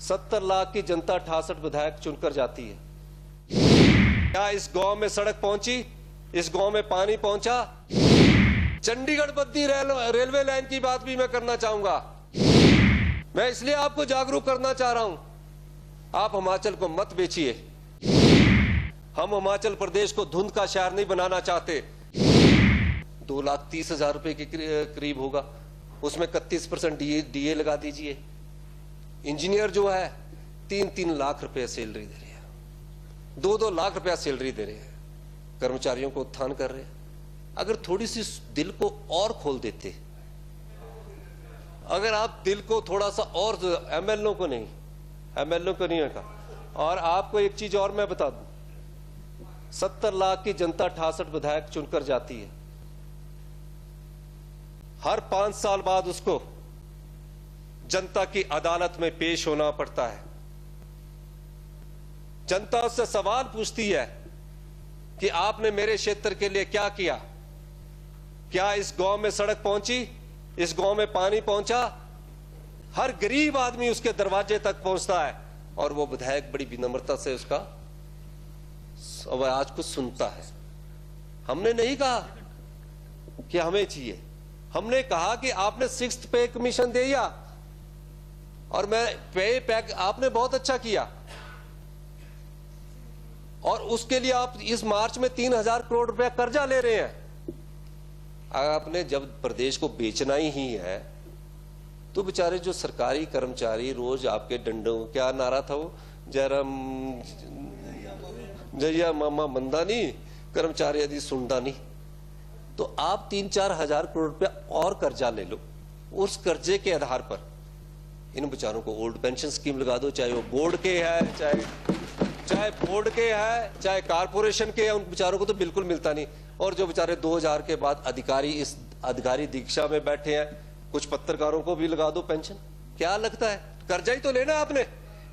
70 लाख की जनता 68 विधायक चुनकर जाती है। क्या इस गांव में सड़क पहुंची? इस गांव में पानी पहुंचा? चंडीगढ़ बद्दी रेलवे लाइन की बात भी मैं करना चाहूंगा। मैं इसलिए आपको जागरूक करना चाह रहा हूं, आप हिमाचल को मत बेचिए। हम हिमाचल प्रदेश को धुंध का शहर नहीं बनाना चाहते। 2,30,000 रुपए के करीब होगा, उसमें 31% डीए लगा दीजिए। इंजीनियर जो है 3-3 लाख रुपए सैलरी दे रहे हैं, 2-2 लाख रुपया सैलरी दे रहे हैं, कर्मचारियों को उत्थान कर रहे हैं। अगर थोड़ी सी दिल को और खोल देते, अगर आप दिल को थोड़ा सा और, एमएलओ को नहीं होगा। और आपको एक चीज और मैं बता दूं, 70 लाख की जनता 68 विधायक चुनकर जाती है। हर 5 साल बाद उसको जनता की अदालत में पेश होना पड़ता है। जनता उससे सवाल पूछती है कि आपने मेरे क्षेत्र के लिए क्या किया? क्या इस गांव में सड़क पहुंची? इस गांव में पानी पहुंचा? हर गरीब आदमी उसके दरवाजे तक पहुंचता है और वो विधायक बड़ी विनम्रता से उसका आवाज को सुनता है। हमने नहीं कहा कि हमें चाहिए, हमने कहा कि आपने 6th पे कमीशन दे दिया और मैं पे पैक आपने बहुत अच्छा किया, और उसके लिए आप इस मार्च में 3,000 करोड़ रुपया कर्जा ले रहे हैं। आपने जब प्रदेश को बेचना ही है तो बेचारे जो सरकारी कर्मचारी रोज आपके डंडों, क्या नारा था वो, जयराम जया मामा मंदानी, कर्मचारी यदि सुनदानी, तो आप 3-4 हजार करोड़ रुपया और कर्जा ले लो। उस कर्जे के आधार पर इन बेचारों को ओल्ड पेंशन स्कीम लगा दो, चाहे वो बोर्ड के है, चाहे बोर्ड के है, चाहे कारपोरेशन के है, उन बेचारों को तो बिल्कुल मिलता नहीं। और जो बेचारे 2000 के बाद अधिकारी इस अधिकारी दीक्षा में बैठे हैं, कुछ पत्रकारों को भी लगा दो पेंशन। क्या लगता है? कर्जा ही तो लेना है आपने,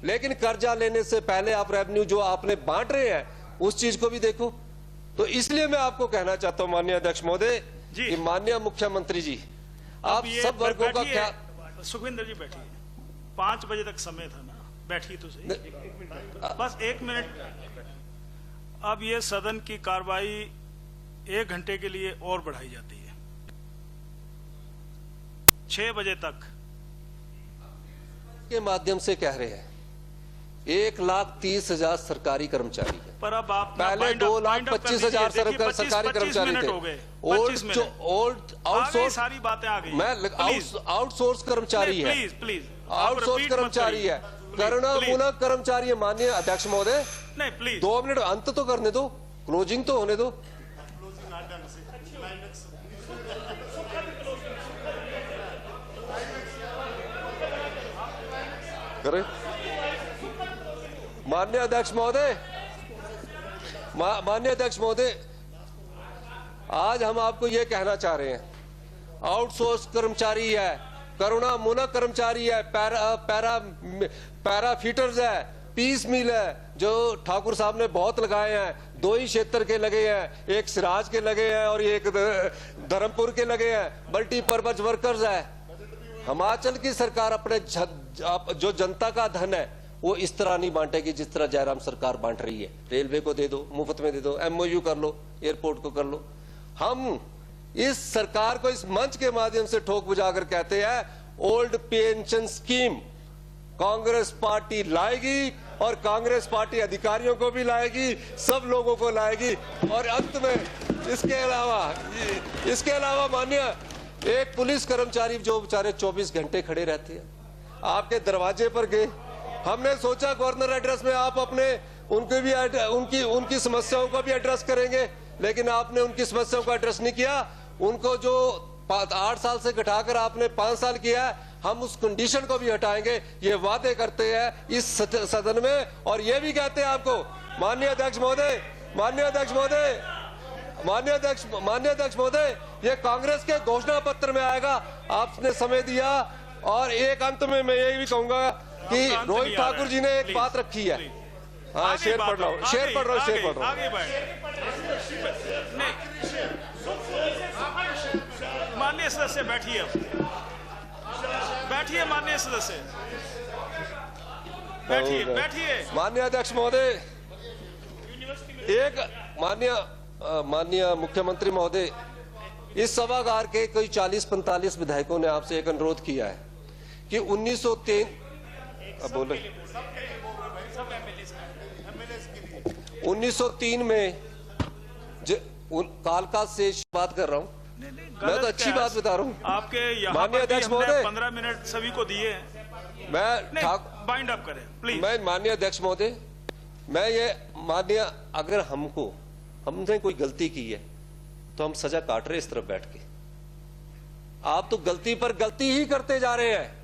लेकिन कर्जा लेने से पहले आप रेवेन्यू जो आपने बांट रहे हैं उस चीज को भी देखो। तो इसलिए मैं आपको कहना चाहता हूं माननीय अध्यक्ष महोदय कि माननीय मुख्यमंत्री जी, आप सब वर्गों का क्या। सुखविंदर जी बैठिए, 5 बजे तक समय था ना, बैठिए तो सही, बस 1 मिनट। अब ये सदन की कार्रवाई 1 घंटे के लिए और बढ़ाई जाती है, 6 बजे तक के माध्यम से कह रहे हैं 1,30,000 सरकारी कर्मचारी है, पर अब आप पहले 2,25,000 सरकारी कर्मचारी थे। ओल्ड आउटसोर्स, सारी बातें आ गई। मैं आउटसोर्स कर्मचारी है, प्लीज आउटसोर्स कर्मचारी है, करुणामूलक कर्मचारी है। माननीय अध्यक्ष महोदय, नहीं प्लीज 2 मिनट अंत तो करने दो, क्लोजिंग तो होने दो। करे माननीय अध्यक्ष महोदय, माननीय अध्यक्ष महोदय, आज हम आपको यह कहना चाह रहे हैं, आउटसोर्स कर्मचारी है, करुणामूलक कर्मचारी है, पैरा फीटर्स है, पीस मिल है, जो ठाकुर साहब ने बहुत लगाए हैं, 2 ही क्षेत्र के लगे हैं, एक सिराज के लगे हैं और एक धर्मपुर के लगे हैं, मल्टीपर्पज वर्कर्स है। हिमाचल की सरकार अपने जो जनता का धन है वो इस तरह नहीं बांटेगी जिस तरह जयराम सरकार बांट रही है। रेलवे को दे दो, मुफ्त में दे दो, एमओयू कर लो, एयरपोर्ट को कर लो। हम इस सरकार को इस मंच के माध्यम से ठोक बुझाकर कहते हैं old pension scheme Congress party लाएगी, और कांग्रेस पार्टी अधिकारियों को भी लाएगी, सब लोगों को लाएगी। और अंत में इसके अलावा माननीय, एक पुलिस कर्मचारी जो बेचारे 24 घंटे खड़े रहते हैं, आपके दरवाजे पर गए, हमने सोचा गवर्नर एड्रेस में आप अपने उनकी समस्याओं को भी एड्रेस करेंगे, लेकिन आपने उनकी समस्याओं को एड्रेस नहीं किया। उनको जो 8 साल से घटाकर आपने 5 साल किया है, हम उस कंडीशन को भी हटाएंगे, ये वादे करते हैं इस सदन में। और ये भी कहते हैं आपको माननीय अध्यक्ष महोदय, ये कांग्रेस के घोषणा पत्र में आएगा, आपने समय दिया। और एक अंत में मैं ये भी कहूंगा कि रोहित ठाकुर जी ने एक बात रखी है। हाँ, शेर पढ़ रहा हूँ। माननीय सदस्य बैठिए, माननीय सदस्य। बैठिए बैठिए। माननीय अध्यक्ष महोदय, एक माननीय मुख्यमंत्री महोदय, इस सभागार के कोई 40-45 विधायकों ने आपसे एक अनुरोध किया है कि 1903 में कालका से बात कर रहा हूं, मैं तो अच्छी बात बता रहा हूं। आपके यहाँ माननीय पर भी अध्यक्ष हमने महोदय, 15 मिनट सभी को दिए हैं। मैं बाइंड अप करें प्लीज। मैं माननीय अध्यक्ष महोदय, मैं ये माननीय, अगर हमने कोई गलती की है तो हम सजा काट रहे इस तरफ बैठ के। आप तो गलती पर गलती ही करते जा रहे हैं,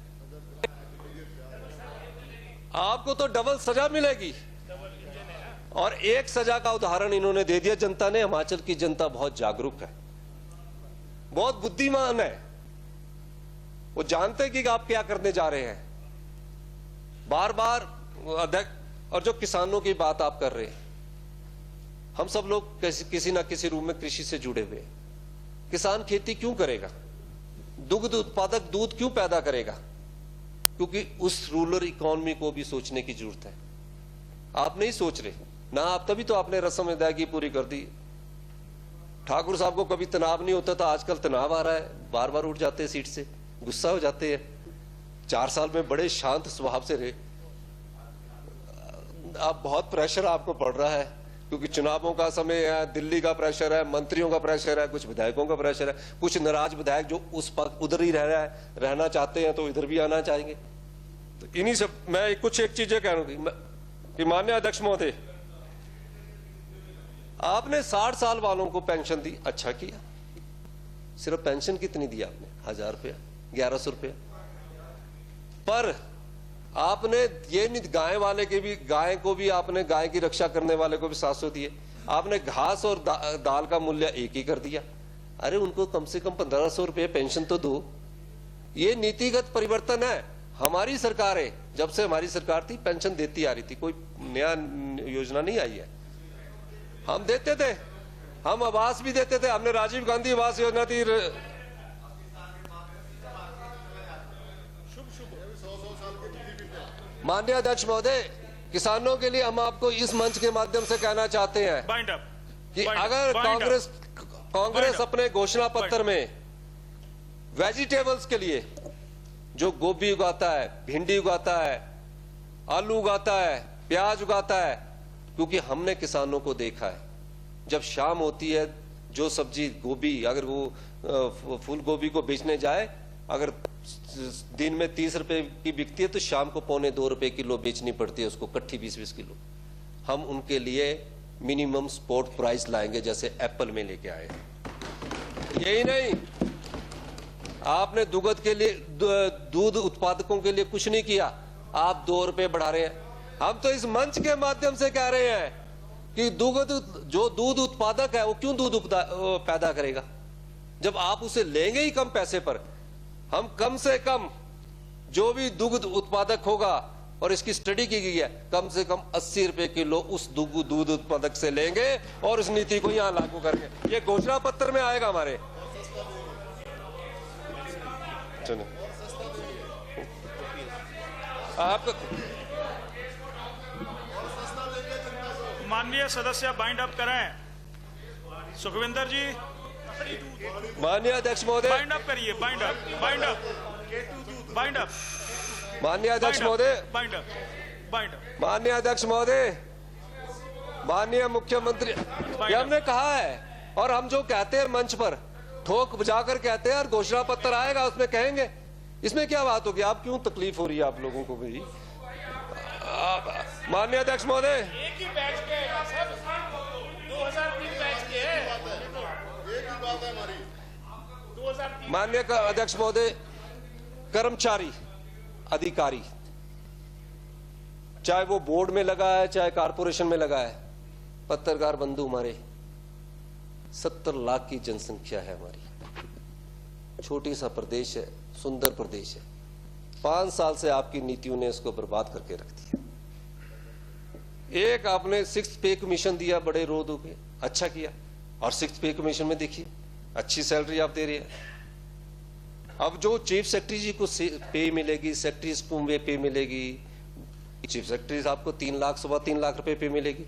आपको तो डबल सजा मिलेगी। और एक सजा का उदाहरण इन्होंने दे दिया। जनता ने, हिमाचल की जनता बहुत जागरूक है, बहुत बुद्धिमान है, वो जानते कि आप क्या करने जा रहे हैं। बार बार अध्यक्ष, और जो किसानों की बात आप कर रहे हैं, हम सब लोग किसी ना किसी रूप में कृषि से जुड़े हुए हैं। किसान खेती क्यों करेगा? दुग्ध उत्पादक दूध क्यों पैदा करेगा? क्योंकि उस रूरल इकोनॉमी को भी सोचने की जरूरत है। आप नहीं सोच रहे ना, आप तभी तो आपने रस्म अदायगी पूरी कर दी। ठाकुर साहब को कभी तनाव नहीं होता था, आजकल तनाव आ रहा है, बार बार उठ जाते हैं सीट से, गुस्सा हो जाते हैं। 4 साल में बड़े शांत स्वभाव से रहे, अब बहुत प्रेशर आपको पड़ रहा है क्योंकि चुनावों का समय है, दिल्ली का प्रेशर है, मंत्रियों का प्रेशर है, कुछ विधायकों का प्रेशर है, कुछ नाराज विधायक जो उस पद उधर ही रहना चाहते हैं तो इधर भी आना चाहेंगे। तो इन्हीं सब मैं एक चीजें कह रहा हूं कि माननीय अध्यक्ष महोदय, आपने 60 साल वालों को पेंशन दी, अच्छा किया। सिर्फ पेंशन कितनी दी आपने? 1000 रुपया, 1100 रुपया। पर आपने ये नहीं, गाय वाले के भी, गाय को भी आपने, गाय की रक्षा करने वाले को भी 700 दिए। आपने घास और दाल का मूल्य एक ही कर दिया। अरे उनको कम से कम 1500 रुपये पेंशन तो दो। ये नीतिगत परिवर्तन है। हमारी सरकार है, जब से हमारी सरकार थी पेंशन देती आ रही थी, कोई नया योजना नहीं आई है। हम देते थे, हम आवास भी देते थे, हमने राजीव गांधी आवास योजना थी। माननीय अध्यक्ष महोदय, किसानों के लिए हम आपको इस मंच के माध्यम से कहना चाहते हैं कि अगर कांग्रेस अपने घोषणा पत्र में वेजिटेबल्स के लिए जो गोभी उगाता है, भिंडी उगाता है, आलू उगाता है, प्याज उगाता है, क्योंकि हमने किसानों को देखा है, जब शाम होती है जो सब्जी गोभी, अगर वो फूल गोभी को बेचने जाए, अगर दिन में 30 रुपए की बिकती है तो शाम को 1.25 रुपए किलो बेचनी पड़ती है उसको, कट्ठी 20-20 किलो। हम उनके लिए मिनिमम सपोर्ट प्राइस लाएंगे जैसे एप्पल में लेके आए। यही नहीं, आपने दुग्ध के लिए, दूध उत्पादकों के लिए कुछ नहीं किया, आप 2 रुपए बढ़ा रहे हैं। हम तो इस मंच के माध्यम से कह रहे हैं कि जो दूध उत्पादक है वो क्यों दूध पैदा करेगा जब आप उसे लेंगे ही कम पैसे पर। हम कम से कम जो भी दुग्ध उत्पादक होगा, और इसकी स्टडी की गई है, कम से कम 80 रुपए किलो उस दूध उत्पादक से लेंगे और उस नीति को यहां लागू करेंगे। ये घोषणा पत्र में आएगा हमारे। चलो आप माननीय सदस्य बाइंड अप करें। सुखविंदर जी, माननीय अध्यक्ष महोदय, बाइंड अप करिए, bind up, bind up, bind up. माननीय अध्यक्ष महोदय, बाइंड अप, बाइंड अप। माननीय अध्यक्ष महोदय, माननीय मुख्यमंत्री, ये हमने कहा है और हम जो कहते हैं मंच पर ठोक बजाकर कहते हैं, और घोषणा पत्र आएगा उसमें कहेंगे। इसमें क्या बात होगी? आप क्यों तकलीफ हो रही है आप लोगों को भाई? माननीय अध्यक्ष महोदय, एक ही बैच के 2003 बैच के एक ही बात है हमारी। 2003 माननीय अध्यक्ष महोदय, कर्मचारी, अधिकारी, चाहे वो बोर्ड में लगा है चाहे कारपोरेशन में लगा है, पत्रकार बंधु हमारे, 70 लाख की जनसंख्या है हमारी, छोटी सा प्रदेश है, सुंदर प्रदेश है। 5 साल से आपकी नीतियों ने इसको बर्बाद करके रख दिया। एक आपने 6th पे कमीशन दिया, बड़े रोद हो गए, अच्छा किया। और 6th पे कमीशन में देखिए अच्छी सैलरी आप दे रहे हैं। अब जो चीफ सेक्रेटरी जी को पे मिलेगी, सेक्रेटरीज को पे मिलेगी, चीफ सेक्रेटरी साहब को 3 लाख 3.25 लाख रुपए पे मिलेगी,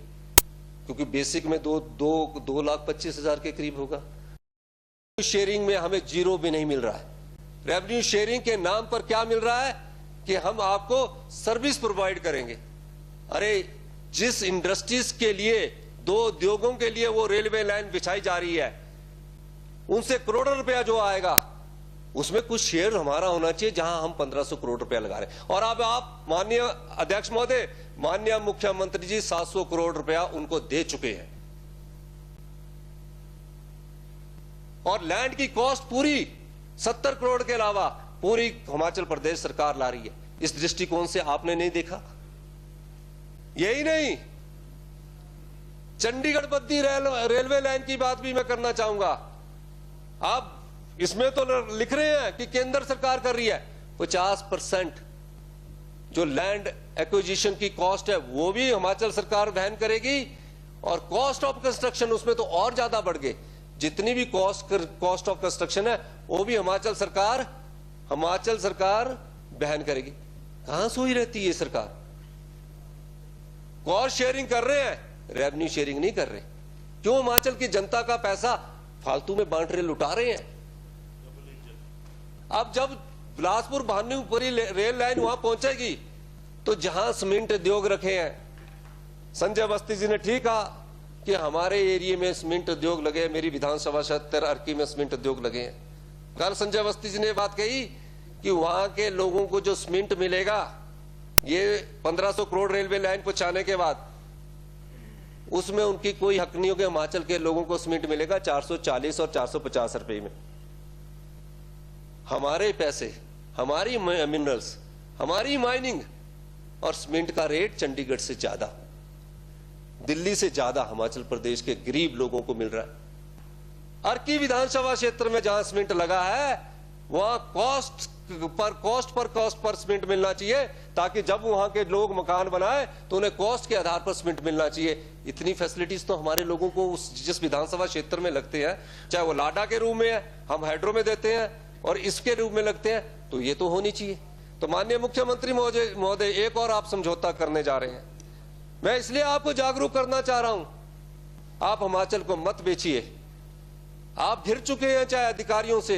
क्योंकि बेसिक में 2,25,000 के करीब होगा। शेयरिंग में हमें 0 भी नहीं मिल रहा है। रेवेन्यू शेयरिंग के नाम पर क्या मिल रहा है कि हम आपको सर्विस प्रोवाइड करेंगे। अरे जिस इंडस्ट्रीज के लिए, 2 उद्योगों के लिए वो रेलवे लाइन बिछाई जा रही है, उनसे करोड़ों रुपया जो आएगा उसमें कुछ शेयर हमारा होना चाहिए, जहां हम 1500 करोड़ रुपया लगा रहे हैं। और अब आप माननीय अध्यक्ष महोदय, माननीय मुख्यमंत्री जी 700 करोड़ रुपया उनको दे चुके हैं, और लैंड की कॉस्ट पूरी 70 करोड़ के अलावा पूरी हिमाचल प्रदेश सरकार ला रही है। इस दृष्टिकोण से आपने नहीं देखा। यही नहीं, चंडीगढ़ बद्दी रेलवे लाइन की बात भी मैं करना चाहूंगा। आप इसमें तो लिख रहे हैं कि केंद्र सरकार कर रही है, 50% जो लैंड एक्विजिशन की कॉस्ट है वो भी हिमाचल सरकार वहन करेगी, और कॉस्ट ऑफ कंस्ट्रक्शन उसमें तो और ज्यादा बढ़ गए। जितनी भी कॉस्ट ऑफ कंस्ट्रक्शन है वो भी हिमाचल सरकार वहन करेगी। कहां सोई रहती है सरकार? कॉस्ट शेयरिंग कर रहे हैं, रेवेन्यू शेयरिंग नहीं कर रहे। क्यों हिमाचल की जनता का पैसा फालतू में बांट रहे, लुटा रहे हैं? अब जब बिलासपुर भानुपुरी रेल लाइन वहां पहुंचेगी तो जहां सीमेंट उद्योग रखे हैं, संजय अवस्थी जी ने ठीक कहा कि हमारे एरिया में सीमेंट उद्योग लगे, मेरी विधानसभा क्षेत्र अर्की में सीमेंट उद्योग लगे हैं। कल संजय अवस्थी जी ने बात कही कि वहां के लोगों को जो सीमेंट मिलेगा, ये 1500 करोड़ रेलवे लाइन पहुंचाने के बाद, उसमें उनकी कोई हक नहीं होगा। हिमाचल के लोगों को सीमेंट मिलेगा 440 और 450 रुपए में। हमारे पैसे, हमारी मिनरल्स, हमारी माइनिंग और सीमेंट का रेट चंडीगढ़ से ज्यादा, दिल्ली से ज्यादा हिमाचल प्रदेश के गरीब लोगों को मिल रहा है। अर्की विधानसभा क्षेत्र में जहां सीमेंट लगा है वहां कॉस्ट पर सीमेंट मिलना चाहिए, ताकि जब वहां के लोग मकान बनाए तो उन्हें कॉस्ट के आधार पर सीमेंट मिलना चाहिए। इतनी फैसिलिटीज तो हमारे लोगों को जिस विधानसभा क्षेत्र में लगते हैं, चाहे वो लाडा के रूप में है, हम हाइड्रो में देते हैं, और इसके रूप में लगते हैं, तो ये तो होनी चाहिए। तो माननीय मुख्यमंत्री महोदय, एक और आप समझौता करने जा रहे हैं। मैं इसलिए आपको जागरूक करना चाह रहा हूं, आप हिमाचल को मत बेचिए। आप घिर चुके हैं, चाहे अधिकारियों से,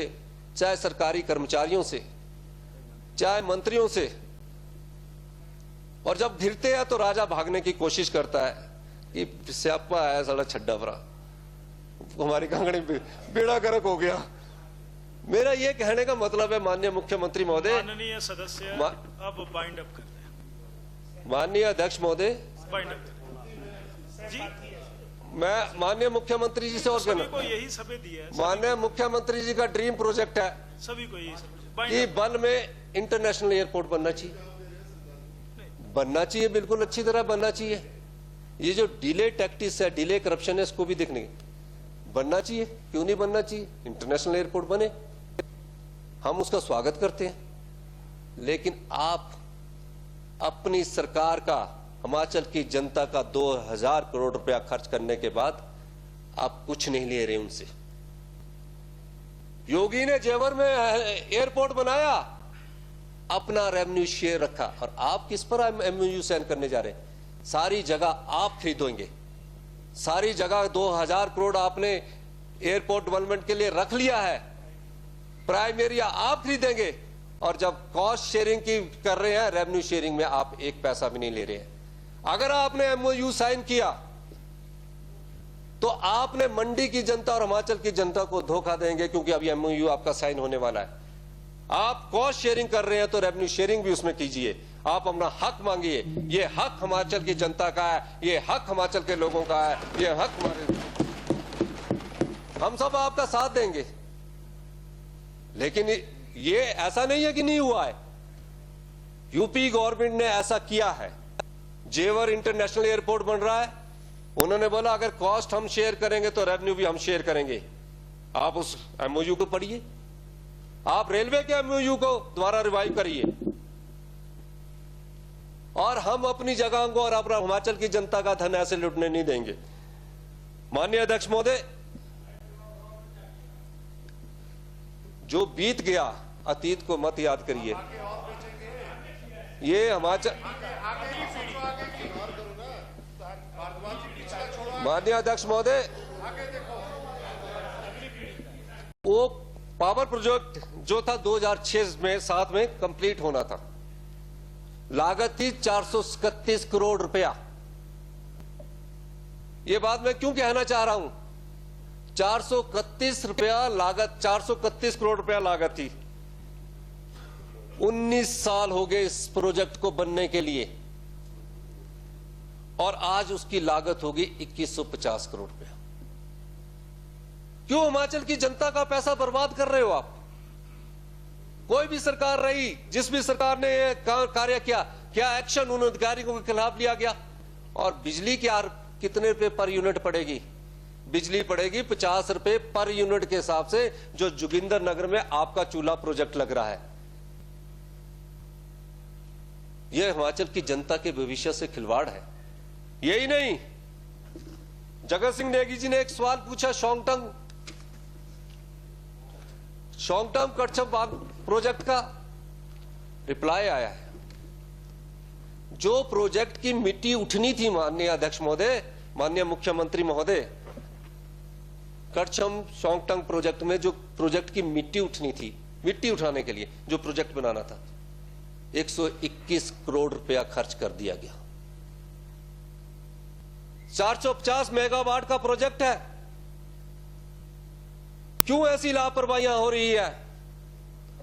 चाहे सरकारी कर्मचारियों से, चाहे मंत्रियों से, और जब घिरते हैं तो राजा भागने की कोशिश करता है कि स्यापा आया साला छड्डा भरा, हमारी कांगड़ी बेड़ा गर्क हो गया। मेरा यह कहने का मतलब है माननीय मुख्यमंत्री महोदय, माननीय सदस्य अब बाइंड अप करते हैं। माननीय अध्यक्ष महोदय, बाइंड अप जी, मैं माननीय मुख्यमंत्री जी से और सभी को यही सभी दिया है। माननीय मुख्यमंत्री जी का ड्रीम प्रोजेक्ट है सभी को यही सब कि बल में इंटरनेशनल एयरपोर्ट बनना चाहिए, बिल्कुल अच्छी तरह बनना चाहिए। ये जो डिले टैक्टिस है, डिले करप्शन है, इसको भी देखने बनना चाहिए। क्यों नहीं बनना चाहिए? इंटरनेशनल एयरपोर्ट बने, हम उसका स्वागत करते हैं। लेकिन आप अपनी सरकार का, हिमाचल की जनता का 2000 करोड़ रुपया खर्च करने के बाद आप कुछ नहीं ले रहे उनसे। योगी ने जेवर में एयरपोर्ट बनाया, अपना रेवेन्यू शेयर रखा, और आप किस पर एमओयू साइन करने जा रहे हैं? सारी जगह आप खरीदोगे, सारी जगह 2000 करोड़ आपने एयरपोर्ट डेवलपमेंट के लिए रख लिया है, प्राइम एरिया आप खरीदेंगे, और जब कॉस्ट शेयरिंग की कर रहे हैं, रेवेन्यू शेयरिंग में आप एक पैसा भी नहीं ले रहे हैं। अगर आपने एमओयू साइन किया तो आपने मंडी की जनता और हिमाचल की जनता को धोखा देंगे, क्योंकि अभी एमओयू आपका साइन होने वाला है। आप कॉस्ट शेयरिंग कर रहे हैं तो रेवेन्यू शेयरिंग भी उसमें कीजिए, आप अपना हक मांगिए। ये हक हिमाचल की जनता का है, ये हक हिमाचल के लोगों का है, ये हक हमारे, हम सब आपका साथ देंगे। लेकिन ये ऐसा नहीं है कि नहीं हुआ है, यूपी गवर्नमेंट ने ऐसा किया है। जेवर इंटरनेशनल एयरपोर्ट बन रहा है, उन्होंने बोला अगर कॉस्ट हम शेयर करेंगे तो रेवेन्यू भी हम शेयर करेंगे। आप उस एमओयू को पढ़िए, आप रेलवे के एमओयू को दोबारा रिवाइव करिए, और हम अपनी जगह को और अपना हिमाचल की जनता का धन ऐसे लुटने नहीं देंगे। माननीय अध्यक्ष महोदय, जो बीत गया अतीत को मत याद करिए। ये हिमाचल, माननीय अध्यक्ष महोदय, वो पावर प्रोजेक्ट जो था 2006 में 7 में कंप्लीट होना था, लागत थी 431 करोड़ रुपया। ये बात मैं क्यों कहना चाह रहा हूं, 431 रुपया लागत, 431 करोड़ रुपया लागत थी। 19 साल हो गए इस प्रोजेक्ट को बनने के लिए और आज उसकी लागत होगी 2150 करोड़ रुपया। क्यों हिमाचल की जनता का पैसा बर्बाद कर रहे हो आप? कोई भी सरकार रही, जिस भी सरकार ने यह कार्य किया, क्या एक्शन उन अधिकारियों के खिलाफ लिया गया? और बिजली क्या कितने रुपए पर यूनिट पड़ेगी? बिजली पड़ेगी 50 रुपए पर यूनिट के हिसाब से, जो जोगिंदर नगर में आपका चूल्हा प्रोजेक्ट लग रहा है। यह हिमाचल की जनता के भविष्य से खिलवाड़ है। यही नहीं, जगत सिंह नेगी जी ने एक सवाल पूछा, शोंगटम कच्छप बाग प्रोजेक्ट का रिप्लाई आया है। जो प्रोजेक्ट की मिट्टी उठनी थी, माननीय अध्यक्ष महोदय, माननीय मुख्यमंत्री महोदय, कच्छप शोंगटम प्रोजेक्ट में जो प्रोजेक्ट की मिट्टी उठनी थी, मिट्टी उठाने के लिए जो प्रोजेक्ट बनाना था, 121 करोड़ रुपया खर्च कर दिया गया। 450 मेगावाट का प्रोजेक्ट है। क्यों ऐसी लापरवाहियां हो रही है?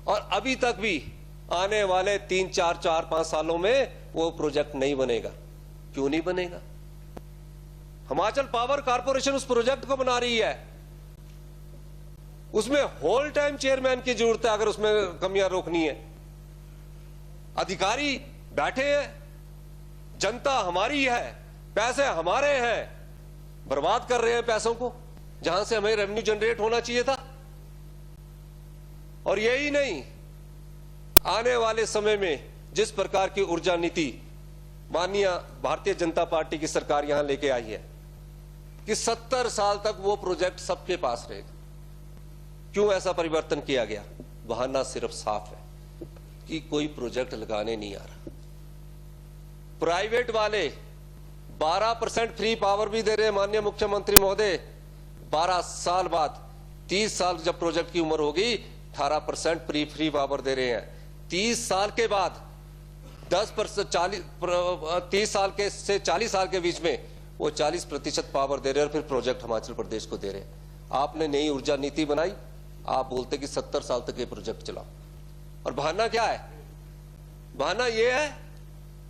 और अभी तक भी आने वाले 3, 4, 5 सालों में वो प्रोजेक्ट नहीं बनेगा। क्यों नहीं बनेगा? हिमाचल पावर कॉर्पोरेशन उस प्रोजेक्ट को बना रही है, उसमें होल टाइम चेयरमैन की जरूरत है अगर उसमें कमियां रोकनी है। अधिकारी बैठे हैं, जनता हमारी है, पैसे हमारे हैं, बर्बाद कर रहे हैं पैसों को, जहां से हमें रेवेन्यू जनरेट होना चाहिए था। और यही नहीं, आने वाले समय में जिस प्रकार की ऊर्जा नीति माननीय भारतीय जनता पार्टी की सरकार यहां लेके आई है कि 70 साल तक वो प्रोजेक्ट सबके पास रहेगा। क्यों ऐसा परिवर्तन किया गया? बहाना सिर्फ साफ है कि कोई प्रोजेक्ट लगाने नहीं आ रहा। प्राइवेट वाले 12% फ्री पावर भी दे रहे हैं माननीय मुख्यमंत्री महोदय। 12 साल बाद, 30 साल जब प्रोजेक्ट की उम्र होगी, 18% फ्री पावर दे रहे हैं। 30 साल के बाद 10%, 30 साल के से 40 साल के बीच में वो 40% पावर दे रहे हैं और फिर प्रोजेक्ट हिमाचल प्रदेश को दे रहे हैं। आपने नई ऊर्जा नीति बनाई, आप बोलते कि 70 साल तक ये प्रोजेक्ट चलाओ। और बहाना क्या है? बहाना ये है,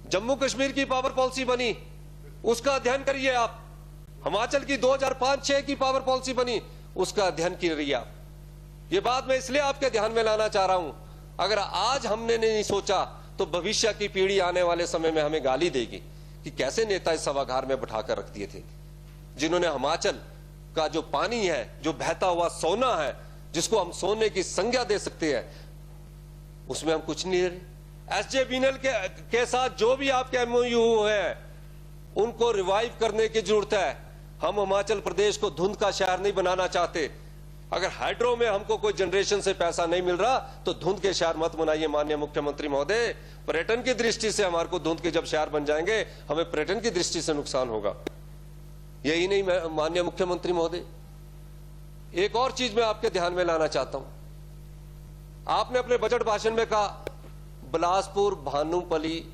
जम्मू कश्मीर की पावर पॉलिसी बनी, उसका अध्ययन करिए आप। हिमाचल की 2005-6 की पावर पॉलिसी बनी, उसका अध्ययन करिए आप। ये बात मैं इसलिए आपके ध्यान में लाना चाह रहा हूं, अगर आज हमने नहीं सोचा तो भविष्य की पीढ़ी आने वाले समय में हमें गाली देगी कि कैसे नेता इस सभागार में बैठाकर रख दिए थे, जिन्होंने हिमाचल का जो पानी है, जो बहता हुआ सोना है, जिसको हम सोने की संज्ञा दे सकते हैं, उसमें हम कुछ नहीं दे रहे। एसजे बीनल के साथ जो भी आपके एमओयू है, उनको रिवाइव करने की जरूरत है। हम हिमाचल प्रदेश को धुंध का शहर नहीं बनाना चाहते। अगर हाइड्रो में हमको कोई जनरेशन से पैसा नहीं मिल रहा तो धुंध के शहर मत बनाइए माननीय मुख्यमंत्री महोदय। पर्यटन की दृष्टि से हमारे को धुंध के जब शहर बन जाएंगे, हमें पर्यटन की दृष्टि से नुकसान होगा। यही नहीं माननीय मुख्यमंत्री महोदय, एक और चीज मैं आपके ध्यान में लाना चाहता हूं। आपने अपने बजट भाषण में कहा बिलासपुर भानुपल्ली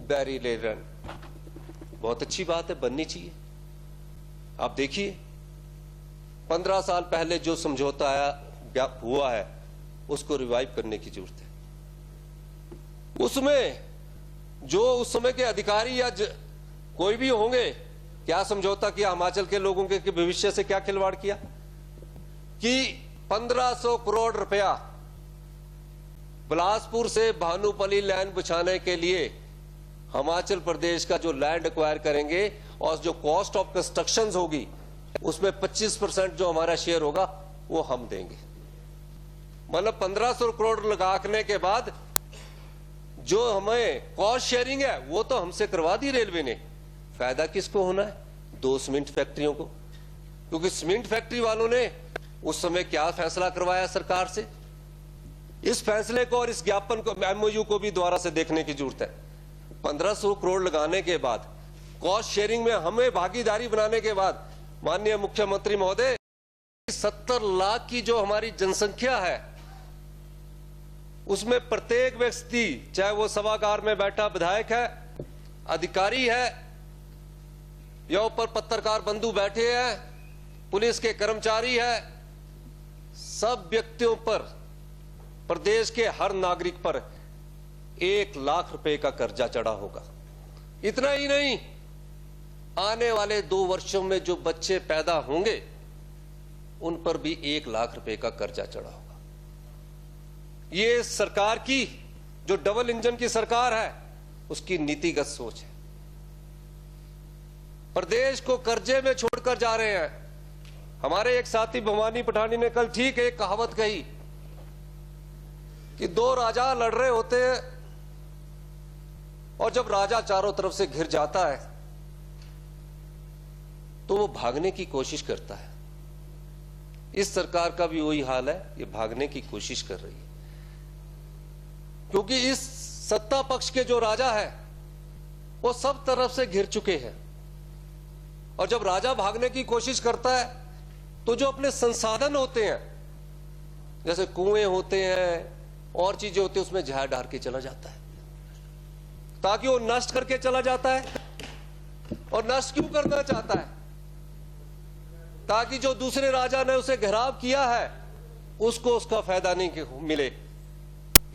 बैरी लेन, बहुत अच्छी बात है, बननी चाहिए। आप देखिए 15 साल पहले जो समझौता हुआ है उसको रिवाइव करने की जरूरत है। उसमें जो उस समय के अधिकारी या कोई भी होंगे, क्या समझौता किया? हिमाचल के लोगों के भविष्य से क्या खिलवाड़ किया कि 1500 करोड़ रुपया बिलासपुर से भानुपल्ली लाइन बिछाने के लिए हिमाचल प्रदेश का जो लैंड एक्वायर करेंगे और जो कॉस्ट ऑफ कंस्ट्रक्शन होगी उसमें 25% जो हमारा शेयर होगा वो हम देंगे। मतलब 1500 करोड़ लगाने के बाद जो हमें कॉस्ट शेयरिंग है वो तो हमसे करवा दी रेलवे ने। फायदा किसको होना है? 2 सीमेंट फैक्ट्रियों को। क्योंकि सीमेंट फैक्ट्री वालों ने उस समय क्या फैसला करवाया सरकार से इस फैसले को और इस ज्ञापन को, एमओयू को भी दोबारा से देखने की जरूरत है। 1500 करोड़ लगाने के बाद, कॉस्ट शेयरिंग में हमें भागीदारी बनाने के बाद, माननीय मुख्यमंत्री महोदय, 70 लाख की जो हमारी जनसंख्या है, उसमें प्रत्येक व्यक्ति, चाहे वो सभागार में बैठा विधायक है, अधिकारी है, या ऊपर पत्रकार बंधु बैठे हैं, पुलिस के कर्मचारी है, सब व्यक्तियों पर, प्रदेश के हर नागरिक पर 1 लाख रुपए का कर्जा चढ़ा होगा। इतना ही नहीं, आने वाले 2 वर्षों में जो बच्चे पैदा होंगे उन पर भी 1 लाख रुपए का कर्जा चढ़ा होगा। ये सरकार की जो डबल इंजन की सरकार है, उसकी नीतिगत सोच है। प्रदेश को कर्जे में छोड़कर जा रहे हैं। हमारे एक साथी भवानी पठानी ने कल ठीक एक कहावत कही कि 2 राजा लड़ रहे होते हैं और जब राजा चारों तरफ से घिर जाता है तो वो भागने की कोशिश करता है। इस सरकार का भी वही हाल है, ये भागने की कोशिश कर रही है, क्योंकि इस सत्ता पक्ष के जो राजा है वो सब तरफ से घिर चुके हैं। और जब राजा भागने की कोशिश करता है तो जो अपने संसाधन होते हैं, जैसे कुएं होते हैं और चीजें होती हैं, उसमें जहर डाल के चला जाता है ताकि वो नष्ट करके चला जाता है। और नष्ट क्यों करना चाहता है? ताकि जो दूसरे राजा ने उसे घेराव किया है उसको उसका फायदा नहीं मिले।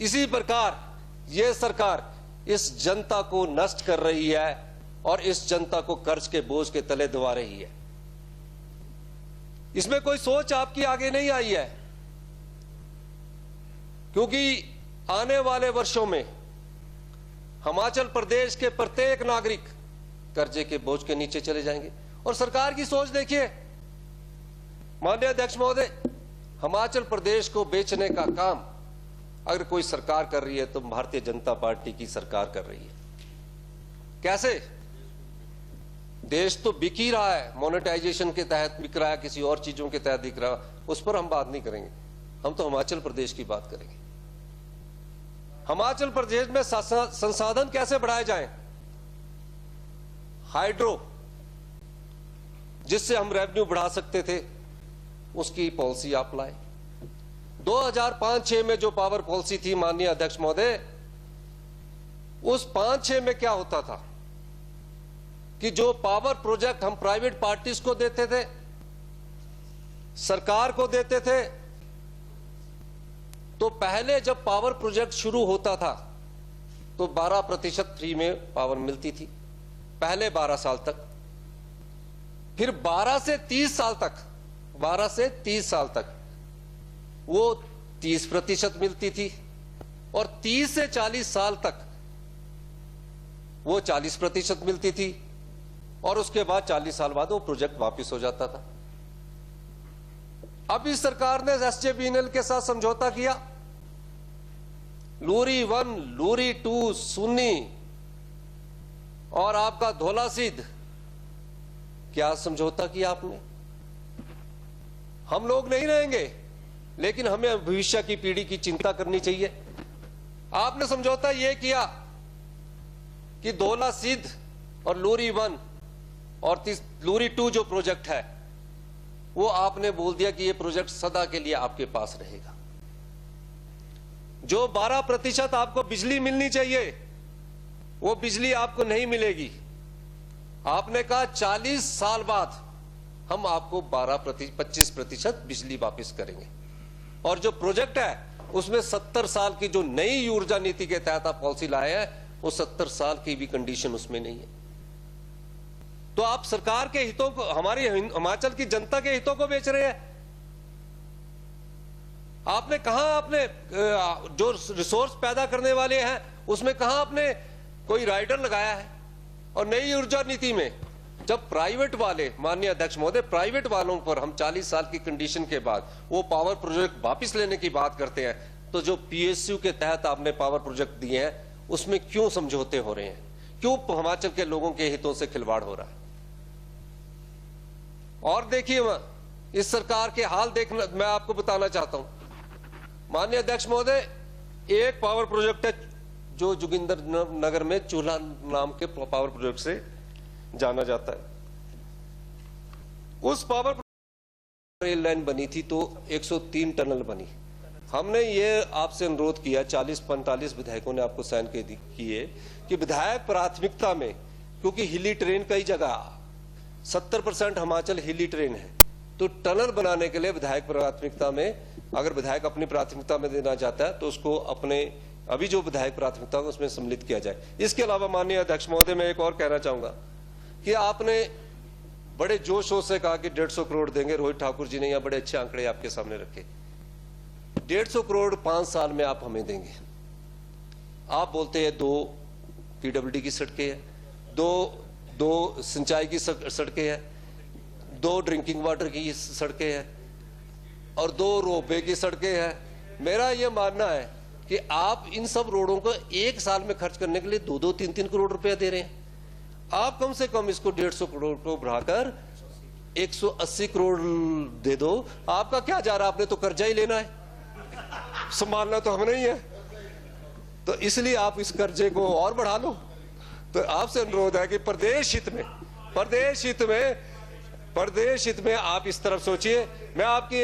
इसी प्रकार यह सरकार इस जनता को नष्ट कर रही है और इस जनता को कर्ज के बोझ के तले दबा रही है। इसमें कोई सोच आपकी आगे नहीं आई है, क्योंकि आने वाले वर्षों में हिमाचल प्रदेश के प्रत्येक नागरिक कर्जे के बोझ के नीचे चले जाएंगे। और सरकार की सोच देखिए माननीय अध्यक्ष महोदय, हिमाचल प्रदेश को बेचने का काम अगर कोई सरकार कर रही है तो भारतीय जनता पार्टी की सरकार कर रही है। कैसे? देश तो बिक ही रहा है, मोनेटाइजेशन के तहत बिक रहा है, किसी और चीजों के तहत बिक रहा है, उस पर हम बात नहीं करेंगे। हम तो हिमाचल प्रदेश की बात करेंगे। हिमाचल प्रदेश में संसाधन कैसे बढ़ाए जाएं? हाइड्रो, जिससे हम रेवेन्यू बढ़ा सकते थे, उसकी पॉलिसी आप लाए। 2005-6 में जो पावर पॉलिसी थी माननीय अध्यक्ष महोदय, उस 5-6 में क्या होता था कि जो पावर प्रोजेक्ट हम प्राइवेट पार्टीज को देते थे, सरकार को देते थे, तो पहले जब पावर प्रोजेक्ट शुरू होता था तो 12% फ्री में पावर मिलती थी पहले 12 साल तक। फिर 12 से 30 साल तक वो 30% मिलती थी, और 30 से 40 साल तक वो 40% मिलती थी, और उसके बाद 40 साल बाद वो प्रोजेक्ट वापस हो जाता था। अब इस सरकार ने SJVN के साथ समझौता किया। लूरी 1, लूरी 2, सुन्नी और आपका धौलासिद्ध, क्या समझौता किया आपने? हम लोग नहीं रहेंगे, लेकिन हमें भविष्य की पीढ़ी की चिंता करनी चाहिए। आपने समझौता यह किया कि धौलासिद्ध और लूरी 1 और लूरी 2 जो प्रोजेक्ट है, वो आपने बोल दिया कि ये प्रोजेक्ट सदा के लिए आपके पास रहेगा। जो 12% आपको बिजली मिलनी चाहिए, वो बिजली आपको नहीं मिलेगी। आपने कहा 40 साल बाद हम आपको 25% बिजली वापस करेंगे। और जो प्रोजेक्ट है उसमें 70 साल की जो नई ऊर्जा नीति के तहत आप पॉलिसी लाए हैं, वो 70 साल की भी कंडीशन उसमें नहीं है। तो आप सरकार के हितों को, हमारी हिमाचल की जनता के हितों को बेच रहे हैं। आपने कहा, आपने जो रिसोर्स पैदा करने वाले हैं उसमें कहा आपने कोई राइडर लगाया है? और नई ऊर्जा नीति में जब प्राइवेट वाले, माननीय अध्यक्ष महोदय, प्राइवेट वालों पर हम 40 साल की कंडीशन के बाद वो पावर प्रोजेक्ट वापस लेने की बात करते हैं, तो जो PSU के तहत आपने पावर प्रोजेक्ट दिए हैं उसमें क्यों समझौते हो रहे हैं? क्यों हिमाचल के लोगों के हितों से खिलवाड़ हो रहा है? और देखिए, इस सरकार के हाल देखना मैं आपको बताना चाहता हूं। माननीय अध्यक्ष महोदय, एक पावर प्रोजेक्ट है जो जोगिंदर नगर में चूल्हा नाम के पावर प्रोजेक्ट से जाना जाता है। उस पावर रेल लाइन बनी थी तो 103 टनल बनी। हमने ये आपसे अनुरोध किया, 40-45 विधायकों ने आपको साइन किए कि विधायक प्राथमिकता में, क्योंकि हिली ट्रेन कई जगह 70% हिमाचल हिली ट्रेन है, तो टनल बनाने के लिए विधायक प्राथमिकता में, अगर विधायक अपनी प्राथमिकता में देना चाहता है तो उसको अपने अभी जो विधायक प्राथमिकता है उसमें सम्मिलित किया जाए। इसके अलावा माननीय अध्यक्ष महोदय, मैं एक और कहना चाहूंगा कि आपने बड़े जोश से कहा कि 150 करोड़ देंगे। रोहित ठाकुर जी ने यहाँ बड़े अच्छे आंकड़े आपके सामने रखे। 150 करोड़ 5 साल में आप हमें देंगे। आप बोलते हैं 2 पीडब्ल्यूडी की सड़कें हैं, दो सिंचाई की सड़कें हैं, 2 ड्रिंकिंग वाटर की सड़कें हैं और 2 रोपवे की सड़कें हैं। मेरा यह मानना है कि आप इन सब रोडों को 1 साल में खर्च करने के लिए 2-2, 3-3 करोड़ रुपया दे रहे हैं। आप कम से कम इसको 150 करोड़ को बढ़ाकर 180 करोड़ दे दो। आपका क्या जा रहा है, आपने तो कर्जा ही लेना है, संभालना तो हमने ही है। तो इसलिए आप इस कर्जे को और बढ़ा लो। तो आपसे अनुरोध है कि प्रदेश हित में आप इस तरफ सोचिए। मैं आपकी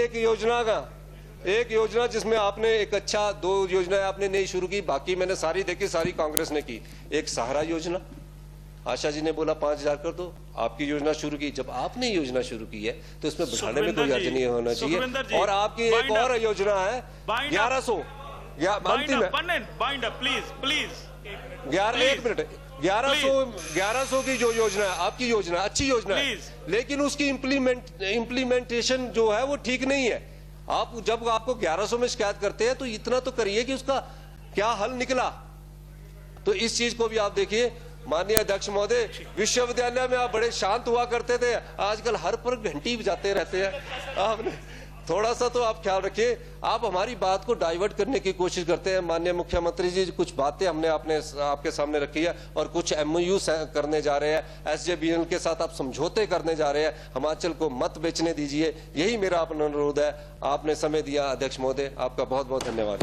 एक योजना जिसमें आपने एक अच्छा 2 योजनाएं आपने नई शुरू की, बाकी मैंने सारी देखी, सारी कांग्रेस ने की। एक सहारा योजना, आशा जी ने बोला 5000 कर दो, आपकी योजना शुरू की। जब आपने योजना शुरू की है तो इसमें बढ़ाने में कोई हर्ज नहीं होना चाहिए। और आपकी एक और योजना है 1100, अंतिम है, 1100 की जो योजना है, आपकी योजना अच्छी योजना है, लेकिन उसकी इम्प्लीमेंटेशन जो है वो ठीक नहीं है। आप जब आपको 1100 में शिकायत करते हैं तो इतना तो करिए कि उसका क्या हल निकला। तो इस चीज को भी आप देखिए। माननीय अध्यक्ष महोदय, विश्वविद्यालय में आप बड़े शांत हुआ करते थे, आजकल हर पर घंटी बजाते रहते हैं। आपने थोड़ा सा तो आप ख्याल रखिए। आप हमारी बात को डाइवर्ट करने की कोशिश करते हैं। माननीय मुख्यमंत्री जी, कुछ बातें हमने आपके सामने रखी है और कुछ MOU करने जा रहे हैं, SJVN के साथ आप समझौते करने जा रहे हैं। हिमाचल को मत बेचने दीजिए, यही मेरा अपना अनुरोध है। आपने समय दिया अध्यक्ष महोदय, आपका बहुत बहुत धन्यवाद।